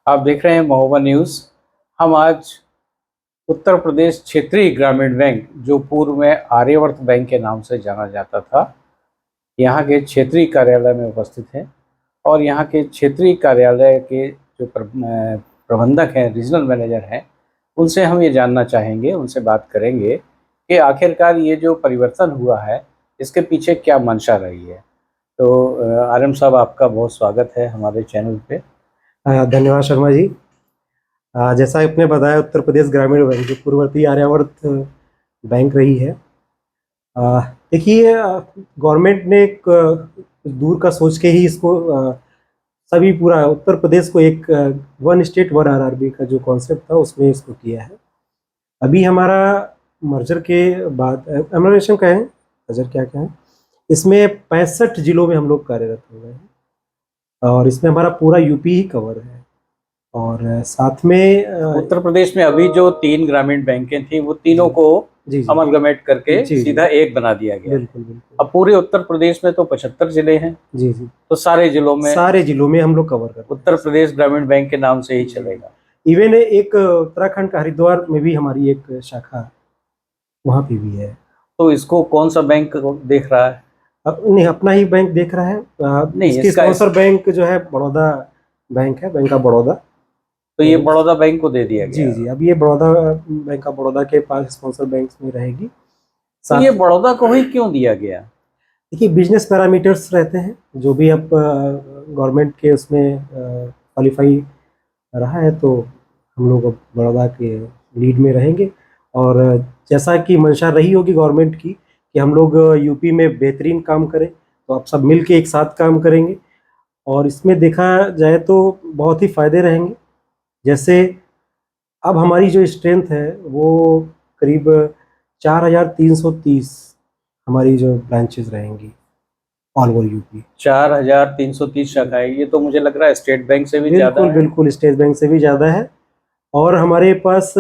आप देख रहे हैं महोबा न्यूज़। हम आज उत्तर प्रदेश क्षेत्रीय ग्रामीण बैंक, जो पूर्व में आर्यवर्त बैंक के नाम से जाना जाता था, यहाँ के क्षेत्रीय कार्यालय में उपस्थित हैं। और यहाँ के क्षेत्रीय कार्यालय के जो प्रबंधक हैं, रीजनल मैनेजर हैं, उनसे हम ये जानना चाहेंगे, उनसे बात करेंगे कि आखिरकार ये जो परिवर्तन हुआ है, इसके पीछे क्या मंशा रही है। तो आर्यम साहब, आपका बहुत स्वागत है हमारे चैनल पे। धन्यवाद शर्मा जी। जैसा आपने बताया, उत्तर प्रदेश ग्रामीण बैंक जो पूर्ववर्ती आर्यावर्त बैंक रही है। देखिए, गवर्नमेंट ने एक दूर का सोच के ही इसको सभी पूरा उत्तर प्रदेश को एक वन स्टेट वन आरआरबी का जो कॉन्सेप्ट था उसमें इसको किया है। अभी हमारा मर्जर के बाद एमर्जेंसी का है, मर्जर क्या क्या है, इसमें 65 जिलों में हम लोग कार्यरत हो गए हैं और इसमें हमारा पूरा यूपी ही कवर है। और साथ में उत्तर प्रदेश में अभी जो 3 ग्रामीण बैंकें थी, वो तीनों को जी जी अमलगमेट करके जी सीधा एक बना दिया गया। बिल्कुल बिल्कुल। अब पूरे उत्तर प्रदेश में तो 75 जिले हैं, जी जी, तो सारे जिलों में हम लोग कवर करते हैं। उत्तर प्रदेश ग्रामीण बैंक के नाम से ही चलेगा। इवन एक उत्तराखंड का हरिद्वार में भी हमारी एक शाखा वहाँ पे भी है। तो इसको कौन सा बैंक देख रहा है? नहीं, अपना ही बैंक देख रहा है। नहीं, इसकी इसका स्पॉन्सर बैंक जो है बड़ौदा बैंक है, बैंक ऑफ बड़ौदा। तो ये बड़ौदा बैंक को दे दिया जी गया। जी, अब ये बड़ौदा बैंक ऑफ बड़ौदा के पास स्पॉन्सर बैंक में रहेगी। तो ये बड़ौदा को ही क्यों दिया गया? देखिए, बिजनेस पैरामीटर्स रहते हैं, जो भी अब गवर्नमेंट के उसमें क्वालिफाई रहा है, तो हम लोग अब बड़ौदा के लीड में रहेंगे। और जैसा कि मंशा रही होगी गवर्नमेंट की कि हम लोग यूपी में बेहतरीन काम करें, तो अब सब मिल के एक साथ काम करेंगे और इसमें देखा जाए तो बहुत ही फ़ायदे रहेंगे। जैसे अब हमारी जो स्ट्रेंथ है वो करीब 4330 हमारी जो ब्रांचेज रहेंगी ऑल ओवर यूपी। 4330 शाखाएं, ये तो मुझे लग रहा है स्टेट बैंक से भी ज्यादा बिल्कुल है। बिल्कुल, स्टेट बैंक से भी ज़्यादा है। और हमारे पास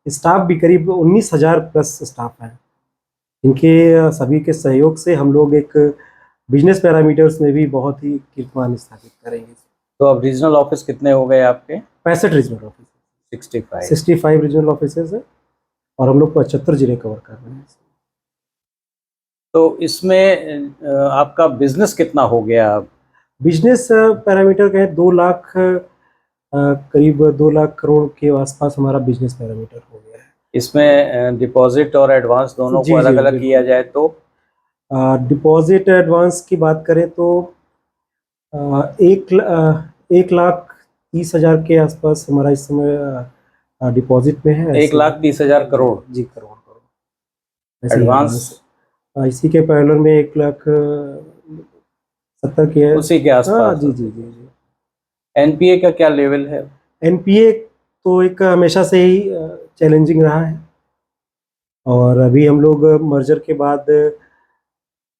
स्टाफ भी करीब 19,000 प्लस स्टाफ है। इनके सभी के सहयोग से हम लोग एक बिजनेस पैरामीटर्स में भी बहुत ही कीर्तिमान स्थापित करेंगे। तो अब रीजनल ऑफिस कितने हो गए आपके? 65 रीजनल ऑफिस, 65 रीजनल ऑफिसेज है और हम लोग 75 जिले कवर कर रहे हैं। तो इसमें आपका बिजनेस कितना हो गया? बिजनेस पैरामीटर कहें 2 लाख, करीब 2 लाख करोड़ के आसपास हमारा बिजनेस पैरामीटर हो गया है। इसमें डिपॉजिट और एडवांस दोनों को अलग अलग किया जाए तो? डिपॉजिट एडवांस की बात करें तो 1,30,000 के आसपास हमारा इस समय डिपॉजिट में है। 1,30,000 करोड़ जी, करोड़ करोड़ एडवांस। इसी के पैरेलल में 1,70,000 के उसी के आसपास। जी जी जी जी। एनपीए का क्या लेवल है? एनपीए तो एक हमेशा से ही चैलेंजिंग रहा है और अभी हम लोग मर्जर के बाद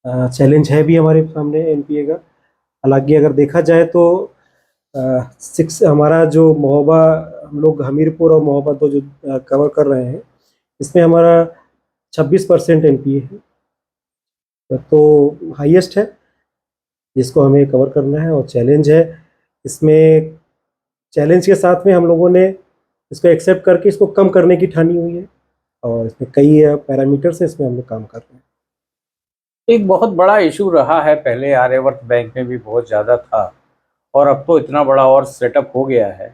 चैलेंज है भी हमारे सामने एनपीए का। हालांकि अगर देखा जाए तो हमारा जो महोबा, हम लोग हमीरपुर और महोबा तो जो कवर कर रहे हैं, इसमें हमारा 26% एनपीए है, तो हाईएस्ट है जिसको हमें कवर करना है। और चैलेंज है इसमें, चैलेंज के साथ में हम लोगों ने इसको एक्सेप्ट करके इसको कम करने की ठानी हुई है और इसमें कई पैरामीटर से इसमें हम लोग काम कर रहे हैं। एक बहुत बड़ा इशू रहा है, पहले आर्यवर्त बैंक में भी बहुत ज़्यादा था और अब तो इतना बड़ा और सेटअप हो गया है।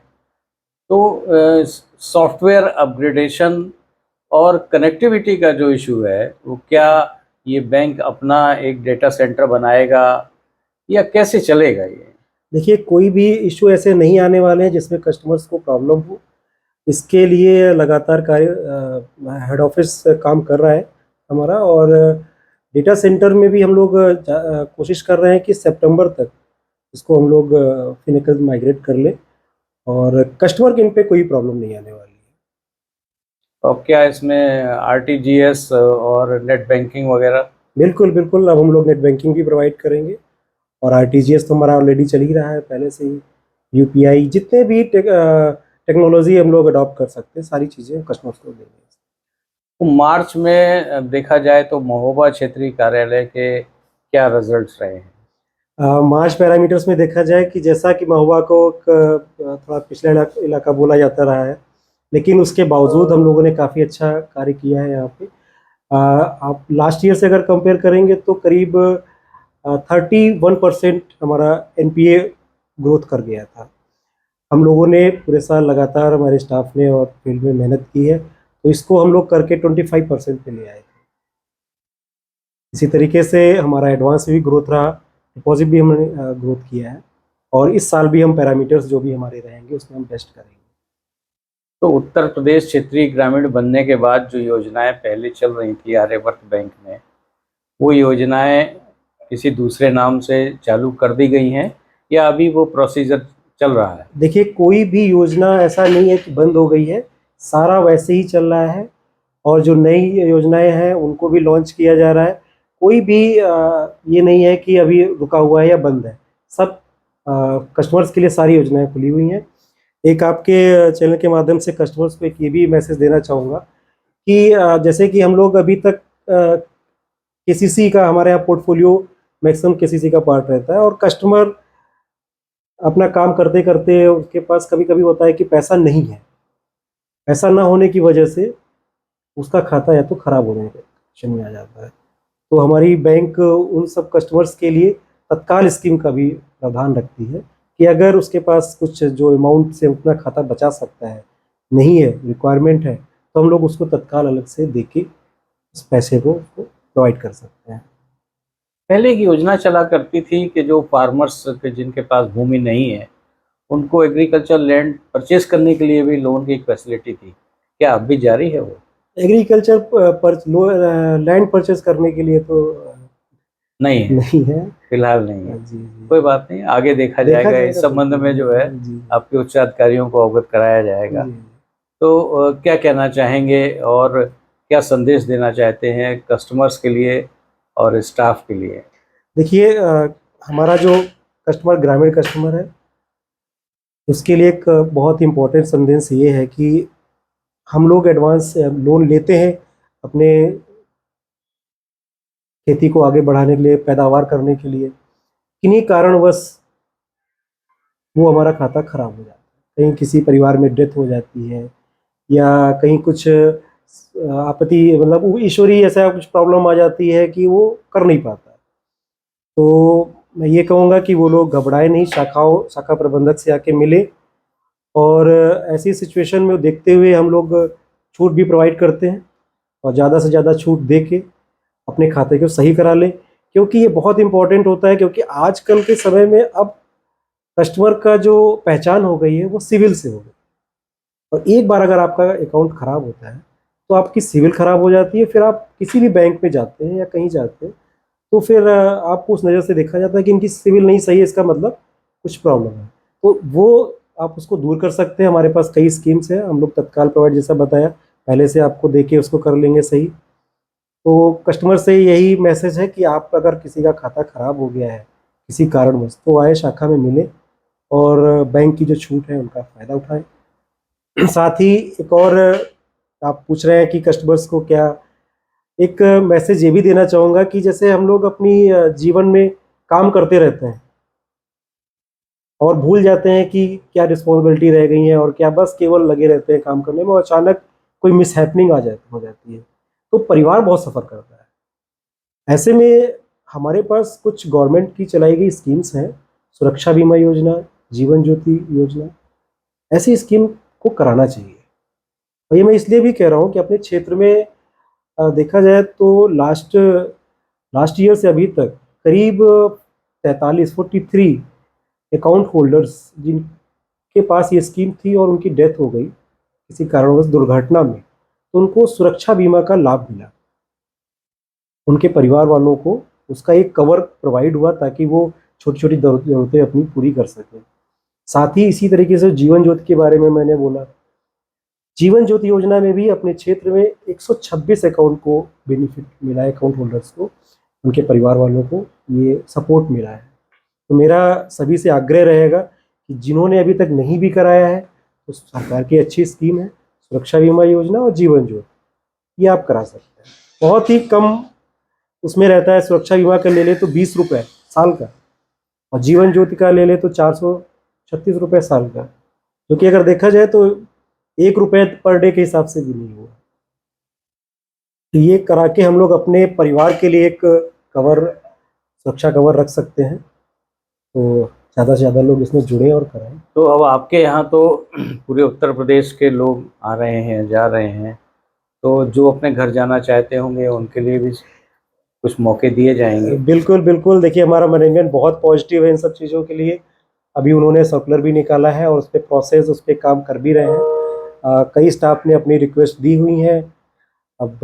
तो सॉफ्टवेयर अपग्रेडेशन और कनेक्टिविटी का जो इशू है, वो क्या ये बैंक अपना एक डेटा सेंटर बनाएगा या कैसे चलेगा ये? देखिए, कोई भी इशू ऐसे नहीं आने वाले हैं जिसमें कस्टमर्स को प्रॉब्लम हो। इसके लिए लगातार कार्य हेड ऑफिस काम कर रहा है हमारा। और डेटा सेंटर में भी हम लोग कोशिश कर रहे हैं कि सितंबर तक इसको हम लोग फिनिकल माइग्रेट कर लें और कस्टमर के इन पे कोई प्रॉब्लम नहीं आने वाली है। और क्या इसमें आरटीजीएस और नेट बैंकिंग वगैरह? बिल्कुल बिल्कुल, अब हम लोग नेट बैंकिंग भी प्रोवाइड करेंगे और आरटीजीएस तो हमारा ऑलरेडी चल ही रहा है पहले से ही। यूपीआई, जितने भी टेक्नोलॉजी हम लोग अडॉप्ट कर सकते हैं, सारी चीज़ें कस्टमर्स को देंगे। तो मार्च में देखा जाए तो महोबा क्षेत्रीय कार्यालय के क्या रिजल्ट्स रहे हैं? मार्च पैरामीटर्स में देखा जाए कि जैसा कि महुआ को थोड़ा पिछड़ा इलाका बोला जाता रहा है, लेकिन उसके बावजूद हम लोगों ने काफ़ी अच्छा कार्य किया है यहाँ पे। आप लास्ट ईयर से अगर कंपेयर करेंगे तो करीब 31% हमारा एनपीए ग्रोथ कर गया था। हम लोगों ने पूरे साल लगातार हमारे स्टाफ ने और फील्ड में मेहनत की है, तो इसको हम लोग करके 25% पे ले आए थे। इसी तरीके से हमारा एडवांस भी ग्रोथ रहा, डिपॉजिट भी हमने ग्रोथ किया है, और इस साल भी हम पैरामीटर्स जो भी हमारे रहेंगे उसमें हम बेस्ट करेंगे। तो उत्तर प्रदेश क्षेत्रीय ग्रामीण बनने के बाद जो योजनाएं पहले चल रही थी आर्यवर्त बैंक में, वो योजनाएं किसी दूसरे नाम से चालू कर दी गई हैं या अभी वो प्रोसीजर चल रहा है? देखिए, कोई भी योजना ऐसा नहीं है कि बंद हो गई है, सारा वैसे ही चल रहा है, और जो नई योजनाएं हैं उनको भी लॉन्च किया जा रहा है। कोई भी ये नहीं है कि अभी रुका हुआ है या बंद है, सब कस्टमर्स के लिए सारी योजनाएं खुली हुई हैं। एक आपके चैनल के माध्यम से कस्टमर्स को एक ये भी मैसेज देना चाहूँगा कि जैसे कि हम लोग अभी तक केसीसी का हमारे यहाँ पोर्टफोलियो मैक्सिमम केसीसी का पार्ट रहता है, और कस्टमर अपना काम करते करते उसके पास कभी कभी होता है कि पैसा नहीं है। पैसा ना होने की वजह से उसका खाता या तो खराब होने के कंडीशन में आ जाता है। तो हमारी बैंक उन सब कस्टमर्स के लिए तत्काल स्कीम का भी प्रावधान रखती है कि अगर उसके पास कुछ जो अमाउंट से उतना खाता बचा सकता है, नहीं है, रिक्वायरमेंट है, तो हम लोग उसको तत्काल अलग से दे के उस पैसे को प्रोवाइड कर सकते हैं। पहले एक योजना चला करती थी कि जो फार्मर्स के जिनके पास भूमि नहीं है उनको एग्रीकल्चर लैंड परचेस करने के लिए भी लोन की एक फैसिलिटी थी, क्या अब भी जारी है वो? एग्रीकल्चर पर लैंड परचेस करने के लिए तो नहीं है, नहीं है। फिलहाल नहीं है। जी जी, कोई बात नहीं, आगे देखा देखा जाएगा। जाएगा इस संबंध बिल्कुल। में जो है जी आपके उच्च अधिकारियों को अवगत कराया जाएगा। जी। तो क्या कहना चाहेंगे और क्या संदेश देना चाहते हैं कस्टमर्स के लिए और स्टाफ के लिए? देखिए, हमारा जो कस्टमर ग्रामीण कस्टमर है, उसके लिए एक बहुत इम्पोर्टेंट संदेश ये है कि हम लोग एडवांस लोन लेते हैं अपने खेती को आगे बढ़ाने के लिए, पैदावार करने के लिए। किन्हीं कारणवश वो हमारा खाता खराब हो जाता है, कहीं किसी परिवार में डेथ हो जाती है, या कहीं कुछ आपत्ति, मतलब वो ईश्वरीय ऐसा कुछ प्रॉब्लम आ जाती है कि वो कर नहीं पाता। तो मैं ये कहूँगा कि वो लोग घबराए नहीं, शाखा प्रबंधक से आके मिले, और ऐसी सिचुएशन में देखते हुए हम लोग छूट भी प्रोवाइड करते हैं, और ज़्यादा से ज़्यादा छूट दे के अपने खाते को सही करा लें, क्योंकि ये बहुत इम्पोर्टेंट होता है। क्योंकि आजकल के समय में अब कस्टमर का जो पहचान हो गई है वो सिविल से हो गई, और एक बार अगर आपका अकाउंट ख़राब होता है तो आपकी सिविल ख़राब हो जाती है। फिर आप किसी भी बैंक में जाते हैं या कहीं जाते हैं तो फिर आपको उस नज़र से देखा जाता है कि इनकी सिविल नहीं सही है, इसका मतलब कुछ प्रॉब्लम है। तो वो आप उसको दूर कर सकते हैं। हमारे पास कई स्कीम्स हैं, हम लोग तत्काल प्रोवाइड, जैसा बताया, पहले से आपको दे के उसको कर लेंगे सही। तो कस्टमर से यही मैसेज है कि आप अगर किसी का खाता ख़राब हो गया है किसी कारणवश, तो आए शाखा में मिले और बैंक की जो छूट है उनका फ़ायदा उठाएं। साथ ही एक और, आप पूछ रहे हैं कि कस्टमर्स को क्या, एक मैसेज ये भी देना चाहूँगा कि जैसे हम लोग अपनी जीवन में काम करते रहते हैं और भूल जाते हैं कि क्या रिस्पॉन्सिबिलिटी रह गई है, और क्या बस केवल लगे रहते हैं काम करने में, और अचानक कोई मिसहैपनिंग हो जाती है, तो परिवार बहुत सफ़र करता है। ऐसे में हमारे पास कुछ गवर्नमेंट की चलाई गई स्कीम्स हैं, सुरक्षा बीमा योजना, जीवन ज्योति योजना, ऐसी स्कीम को कराना चाहिए। और ये मैं इसलिए भी कह रहा हूँ कि अपने क्षेत्र में देखा जाए तो लास्ट ईयर से अभी तक करीब 43 अकाउंट होल्डर्स जिनके पास ये स्कीम थी और उनकी डेथ हो गई किसी कारणवश दुर्घटना में, तो उनको सुरक्षा बीमा का लाभ मिला। उनके परिवार वालों को उसका एक कवर प्रोवाइड हुआ ताकि वो छोटी छोटी ज़रूरतें अपनी पूरी कर सकें। साथ ही इसी तरीके से जीवन ज्योति के बारे में मैंने बोला, जीवन ज्योति योजना में भी अपने क्षेत्र में 126 अकाउंट को बेनिफिट मिला है, अकाउंट होल्डर्स को, उनके परिवार वालों को ये सपोर्ट मिला है। तो मेरा सभी से आग्रह रहेगा कि जिन्होंने अभी तक नहीं भी कराया है तो सरकार की अच्छी स्कीम है सुरक्षा बीमा योजना और जीवन ज्योति, ये आप करा सकते हैं। बहुत ही कम उसमें रहता है, सुरक्षा बीमा का ले ले तो 20 रुपये साल का, और जीवन ज्योति का ले ले तो 436 रुपये साल का, जो कि अगर देखा जाए तो 1 रुपये पर डे के हिसाब से भी नहीं हुआ। तो ये करा के हम लोग अपने परिवार के लिए एक कवर, सुरक्षा कवर रख सकते हैं। तो ज़्यादा से ज़्यादा लोग इसमें जुड़े और कराएं। तो अब आपके यहाँ तो पूरे उत्तर प्रदेश के लोग आ रहे हैं, जा रहे हैं, तो जो अपने घर जाना चाहते होंगे उनके लिए भी कुछ मौके दिए जाएंगे? बिल्कुल बिल्कुल, देखिए हमारा मैनेजमेंट बहुत पॉजिटिव है इन सब चीज़ों के लिए। अभी उन्होंने सर्कुलर भी निकाला है और उस पर प्रोसेस, उस पर काम कर भी रहे हैं। कई स्टाफ ने अपनी रिक्वेस्ट दी हुई है। अब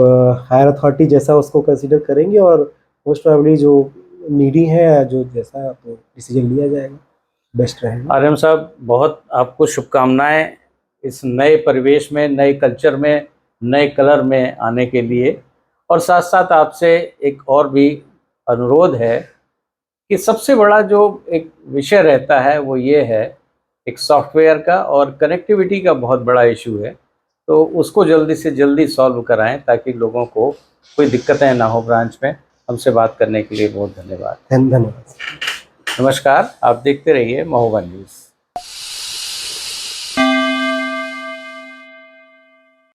हायर अथॉरिटी जैसा उसको कंसिडर करेंगे और मोस्ट प्रोबेबली जो नीडी है, जो जैसा तो डिसीजन लिया जाएगा, बेस्ट रहेगा। आर्यन साहब, बहुत आपको शुभकामनाएं इस नए परिवेश में, नए कल्चर में, नए कलर में आने के लिए। और साथ साथ आपसे एक और भी अनुरोध है कि सबसे बड़ा जो एक विषय रहता है वो ये है, एक सॉफ्टवेयर का और कनेक्टिविटी का बहुत बड़ा इशू है, तो उसको जल्दी से जल्दी सॉल्व कराएं ताकि लोगों को कोई दिक्कतें ना हो ब्रांच में। हमसे बात करने के लिए बहुत धन्यवाद। धन्यवाद। नमस्कार, आप देखते रहिए महोबा न्यूज़।